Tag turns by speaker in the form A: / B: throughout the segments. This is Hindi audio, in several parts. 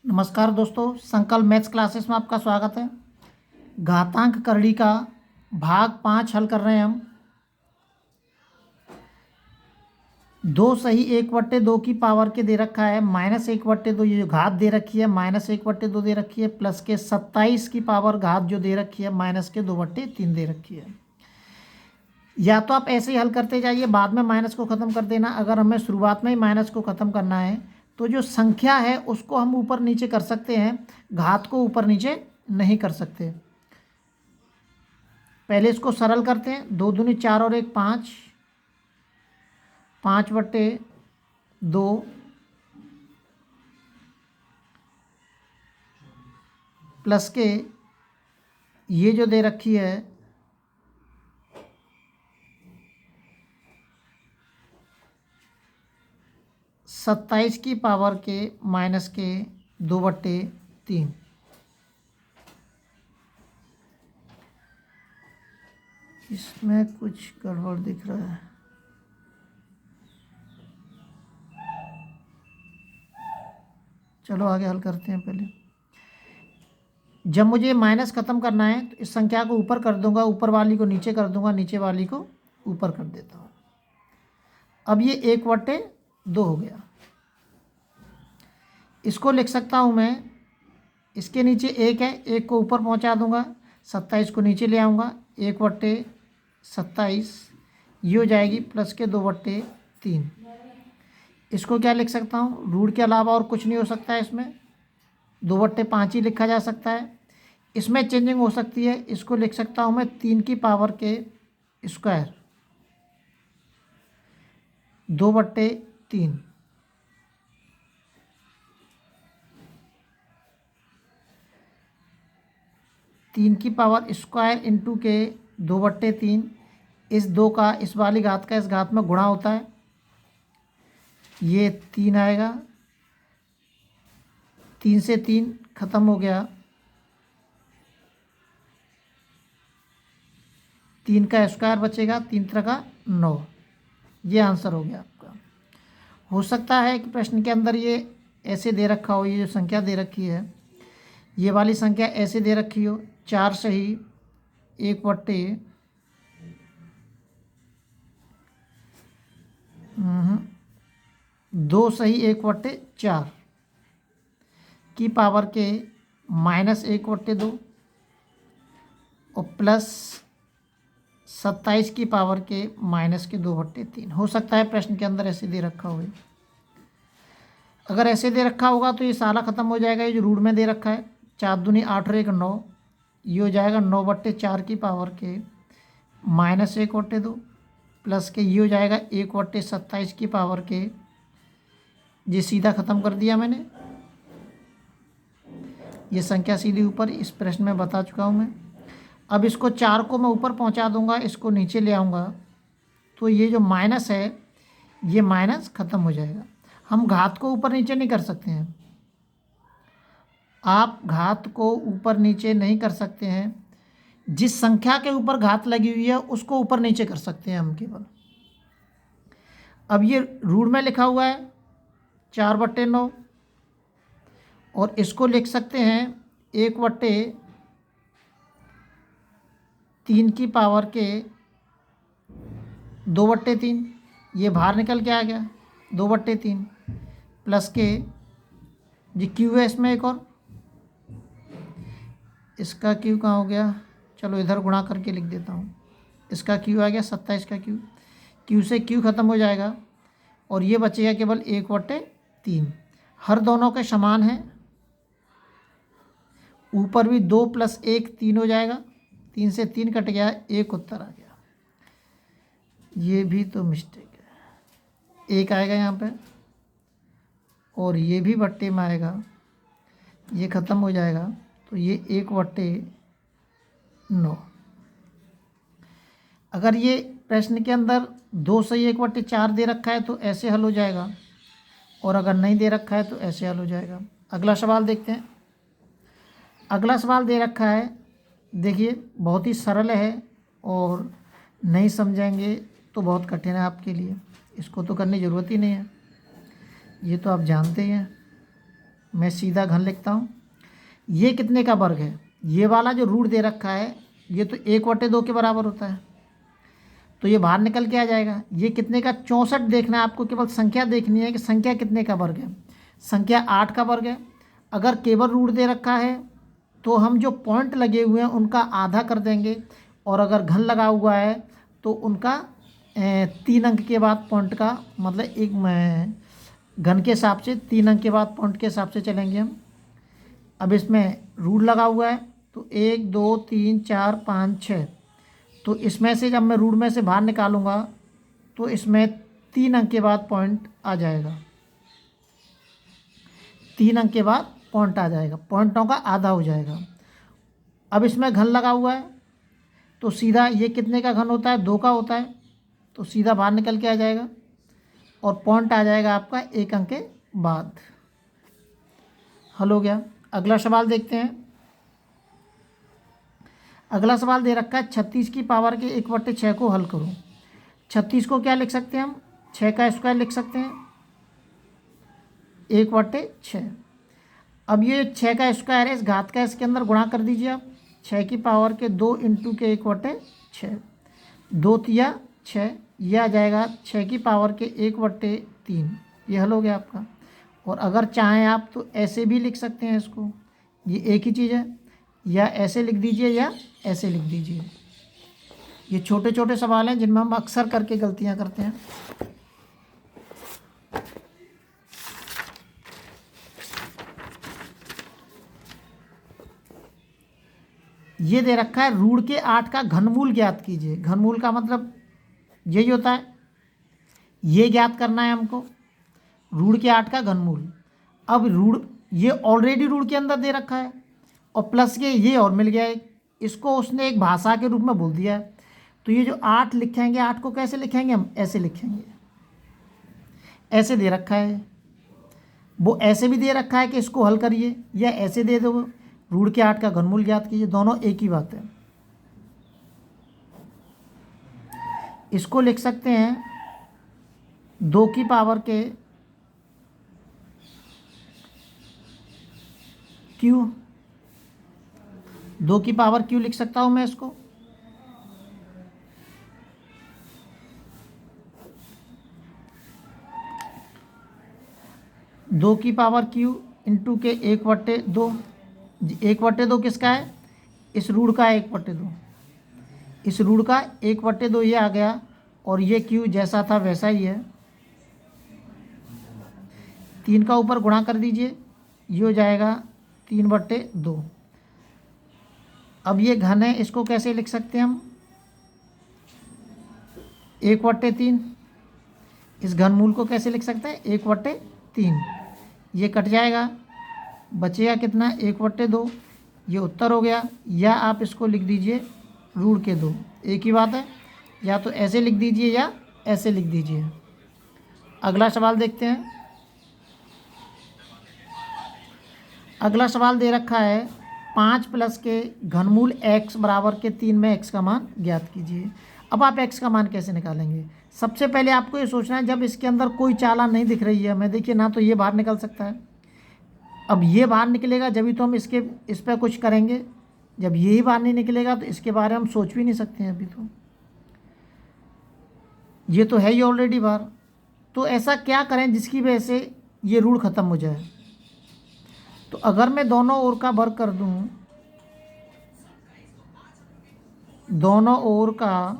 A: नमस्कार दोस्तों, संकल्प मैथ्स क्लासेस में आपका स्वागत है। घातांक करड़ी का भाग 5 हल कर रहे हैं हम। 2 सही 1/2 की पावर के दे रखा है, -1/2 ये जो घात दे रखी है -1/2 दे रखी है, प्लस के 27 की पावर घात जो दे रखी है -2/3 दे रखी है। या तो आप ऐसे ही हल करते जाइए, बाद में माइनस को ख़त्म कर देना। अगर हमें शुरुआत में ही माइनस को ख़त्म करना है तो जो संख्या है उसको हम ऊपर नीचे कर सकते हैं, घात को ऊपर नीचे नहीं कर सकते। पहले इसको सरल करते हैं। 2 दूनी 4 और 1 5, 5/2 प्लस के ये जो दे रखी है 27 की पावर के माइनस के 2/3। इसमें कुछ गड़बड़ दिख रहा है। चलो आगे हल करते हैं। पहले जब मुझे माइनस ख़त्म करना है तो इस संख्या को ऊपर कर दूंगा, ऊपर वाली को नीचे कर दूंगा, नीचे वाली को ऊपर कर देता हूँ। अब ये 1/2 हो गया। इसको लिख सकता हूँ मैं, इसके नीचे 1 है, 1 को ऊपर पहुँचा दूंगा, 27 को नीचे ले आऊँगा, 1/27 ये हो जाएगी प्लस के 2/3। इसको क्या लिख सकता हूँ, रूट के अलावा और कुछ नहीं हो सकता है। इसमें 2/5 ही लिखा जा सकता है। इसमें चेंजिंग हो सकती है। इसको लिख सकता हूँ मैं 3 की पावर के स्क्वायर 2/3। तीन की पावर स्क्वायर इंटू के 2/3। इस 2 का इस वाली घात का इस घात में गुणा होता है, ये 3 आएगा। 3 से 3 ख़त्म हो गया, 3 का स्क्वायर बचेगा, 3 3 का 9। ये आंसर हो गया आपका। हो सकता है कि प्रश्न के अंदर ये ऐसे दे रखा हो, ये जो संख्या दे रखी है ये वाली संख्या ऐसे दे रखी हो, 4 सही 2 सही 1/4 की पावर के -1/2 और प्लस 27 की पावर के -2/3। हो सकता है प्रश्न के अंदर ऐसे दे रखा हो। अगर ऐसे दे रखा होगा तो ये साला ख़त्म हो जाएगा। ये जो रूट में दे रखा है 4 दूनी 8 और 1 9, ये हो जाएगा 9/4 की पावर के -1/2 प्लस के ये हो जाएगा 1/27 की पावर के, ये सीधा ख़त्म कर दिया मैंने। ये संख्या सीधी ऊपर इस प्रश्न में बता चुका हूँ मैं। अब इसको 4 को मैं ऊपर पहुँचा दूँगा, इसको नीचे ले आऊँगा तो ये जो माइनस है ये माइनस ख़त्म हो जाएगा। हम घात को ऊपर नीचे नहीं कर सकते हैं, आप घात को ऊपर नीचे नहीं कर सकते हैं। जिस संख्या के ऊपर घात लगी हुई है उसको ऊपर नीचे कर सकते हैं हम केवल। अब ये रूट में लिखा हुआ है 4/9 और इसको लिख सकते हैं 1/3 की पावर के 2/3। ये बाहर निकल के आ गया 2/3 प्लस के जी क्यू है इसमें एक और, इसका क्यू कहाँ हो गया, चलो इधर गुणा करके लिख देता हूँ। इसका क्यू आ गया 27 का क्यू, क्यू से क्यू ख़त्म हो जाएगा और ये बचेगा केवल 1/3। हर दोनों के समान है, ऊपर भी 2 + 1 3 हो जाएगा, 3 से 3 कट गया, 1 उत्तर आ गया। ये भी तो मिस्टेक है, 1 आएगा यहाँ पे और ये भी बट्टे में आएगा, ये ख़त्म हो जाएगा तो ये 1/9। अगर ये प्रश्न के अंदर 2 सही 1/4 दे रखा है तो ऐसे हल हो जाएगा, और अगर नहीं दे रखा है तो ऐसे हल हो जाएगा। अगला सवाल देखते हैं। अगला सवाल दे रखा है, देखिए बहुत ही सरल है और नहीं समझेंगे तो बहुत कठिन है आपके लिए। इसको तो करने की ज़रूरत ही नहीं है, ये तो आप जानते ही हैं। मैं सीधा घन लिखता हूँ। ये कितने का वर्ग है? ये वाला जो रूट दे रखा है ये तो 1/2 के बराबर होता है, तो ये बाहर निकल के आ जाएगा। ये कितने का? 64 देखना है आपको, केवल संख्या देखनी है कि संख्या कितने का वर्ग है। संख्या 8 का वर्ग है। अगर केवल रूट दे रखा है तो हम जो पॉइंट लगे हुए हैं उनका आधा कर देंगे, और अगर घन लगा हुआ है तो उनका 3 अंक के बाद पॉइंट का मतलब एक घन के हिसाब से 3 अंक के बाद पॉइंट के हिसाब से चलेंगे हम। अब इसमें रूट लगा हुआ है तो 1 2 3 4 5 6, तो इसमें से जब मैं रूट में से बाहर निकालूंगा तो इसमें 3 अंक के बाद पॉइंट आ जाएगा। 3 अंक के बाद पॉइंट आ जाएगा, पॉइंटों का आधा हो जाएगा। अब इसमें घन लगा हुआ है तो सीधा ये कितने का घन होता है? 2 का होता है, तो सीधा बाहर निकल के आ जाएगा और पॉइंट आ जाएगा आपका 1 अंक के बाद। हल हो गया। अगला सवाल देखते हैं। अगला सवाल दे रखा है 36 की पावर के 1/6 को हल करो। 36 को क्या लिख सकते हैं हम? 6 का स्क्वायर लिख सकते हैं, 1/6। अब ये 6 का स्क्वायर है, इस घात का इसके अंदर गुणा कर दीजिए आप। 6 की पावर के 2 इंटू के 1/6, 2 तिया 6, ये आ जाएगा 6 की पावर के 1/3। ये हल हो गया आपका। और अगर चाहें आप तो ऐसे भी लिख सकते हैं इसको, ये एक ही चीज़ है, या ऐसे लिख दीजिए या ऐसे लिख दीजिए। ये छोटे छोटे सवाल हैं जिनमें हम अक्सर करके गलतियां करते हैं। ये दे रखा है रूट के 8 का घनमूल ज्ञात कीजिए। घनमूल का मतलब यही होता है, ये ज्ञात करना है हमको, रूट के 8 का घनमूल। अब रूट ये ऑलरेडी रूट के अंदर दे रखा है और प्लस के ये और मिल गया एक, इसको उसने एक भाषा के रूप में बोल दिया है। तो ये जो 8 लिखेंगे, 8 को कैसे लिखेंगे हम? ऐसे लिखेंगे, ऐसे दे रखा है। वो ऐसे भी दे रखा है कि इसको हल करिए, या ऐसे दे दो रूट के 8 का घनमूल ज्ञात कीजिए, दोनों एक ही बात है। इसको लिख सकते हैं 2 की पावर के क्यू, 2 की पावर क्यू लिख सकता हूं मैं इसको। दो की पावर क्यू इंटू के 1/2। 1/2 किसका है? इस रूट का 1/2, इस रूट का 1/2 ये आ गया, और ये क्यू जैसा था वैसा ही है। 3 का ऊपर गुणा कर दीजिए, ये हो जाएगा 3/2। अब ये घन है, इसको कैसे लिख सकते हैं हम? 1/3। इस घनमूल को कैसे लिख सकते हैं? 1/3। ये कट जाएगा, बचेगा कितना? 1/2। ये उत्तर हो गया। या आप इसको लिख दीजिए रूट के 2, एक ही बात है। या तो ऐसे लिख दीजिए या ऐसे लिख दीजिए। अगला सवाल देखते हैं। अगला सवाल दे रखा है 5 प्लस के घनमूल x बराबर के 3 में x का मान ज्ञात कीजिए। अब आप x का मान कैसे निकालेंगे? सबसे पहले आपको ये सोचना है, जब इसके अंदर कोई चालान नहीं दिख रही है हमें, देखिए ना तो ये बाहर निकल सकता है। अब ये बाहर निकलेगा जब ही तो हम इस पर कुछ करेंगे, जब यही बाहर नहीं निकलेगा तो इसके बारे में हम सोच भी नहीं सकते हैं अभी। तो ये तो है ही ऑलरेडी बाहर। तो ऐसा क्या करें जिसकी वजह से ये रूल ख़त्म हो जाए? तो अगर मैं दोनों ओर का वर्ग कर दूं, दोनों ओर का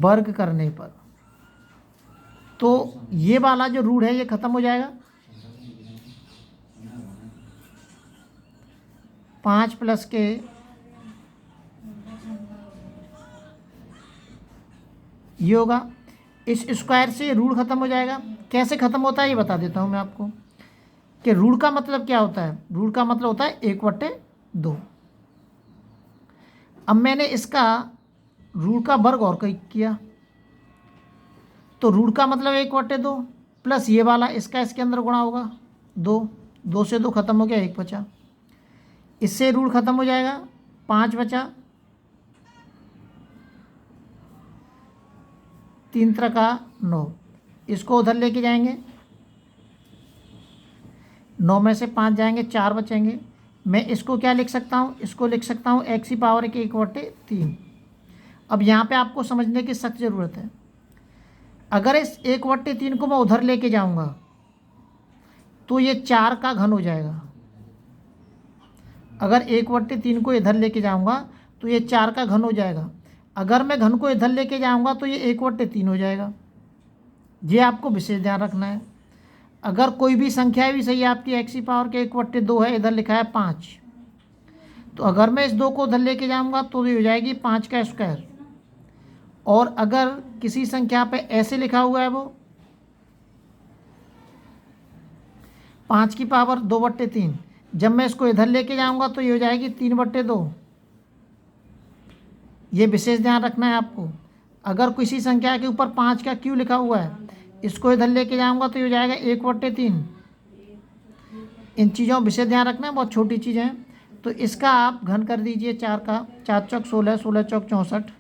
A: वर्ग करने पर, तो ये वाला जो रूट है ये ख़त्म हो जाएगा। 5 प्लस के ये होगा, इस स्क्वायर से रूट ख़त्म हो जाएगा। कैसे ख़त्म होता है ये बता देता हूँ मैं आपको, कि रूट का मतलब क्या होता है? रूट का मतलब होता है 1/2। अब मैंने इसका रूट का वर्ग और कई किया, तो रूट का मतलब 1/2 प्लस ये वाला इसका इसके अंदर गुणा होगा 2, 2 से 2 खत्म हो गया, 1 बचा। इससे रूट ख़त्म हो जाएगा, 5 बचा, 3 त्रिका 9। इसको उधर लेके जाएंगे, 9 में से 5 जाएंगे, 4 बचेंगे। मैं इसको क्या लिख सकता हूँ, इसको लिख सकता हूँ एक्स की पावर के 1/3। अब यहाँ पे आपको समझने की सख्त ज़रूरत है। अगर इस 1/3 को मैं उधर लेके जाऊँगा तो ये 4 का घन हो जाएगा। अगर 1/3 को इधर लेके जाऊँगा तो ये 4 का घन हो जाएगा। अगर मैं घन को इधर लेके जाऊँगा तो ये 1/3 हो जाएगा। ये आपको विशेष ध्यान रखना है। अगर कोई भी संख्या भी सही है आपकी एक्स की पावर के 1/2 है, इधर लिखा है 5, तो अगर मैं इस 2 को उधर लेके जाऊँगा तो ये हो जाएगी 5 का स्क्वायर। और अगर किसी संख्या पे ऐसे लिखा हुआ है वो 5 की पावर 2/3, जब मैं इसको इधर लेके जाऊंगा तो ये हो जाएगी 3/2। ये विशेष ध्यान रखना है आपको। अगर किसी संख्या के ऊपर 5 का क्यों लिखा हुआ है, इसको इधर लेके जाऊंगा तो ये हो जाएगा 1/3। इन चीज़ों विशेष ध्यान रखना है, बहुत छोटी चीज़ें हैं। तो इसका आप घन कर दीजिए 4 का, 4 चौक 16, 16 चौक 64,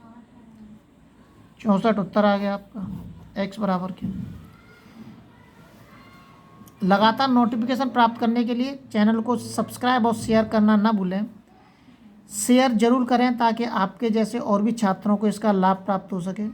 A: 64 उत्तर आ गया आपका एक्स बराबर के। लगातार नोटिफिकेशन प्राप्त करने के लिए चैनल को सब्सक्राइब और शेयर करना ना भूलें। शेयर जरूर करें ताकि आपके जैसे और भी छात्रों को इसका लाभ प्राप्त हो सके।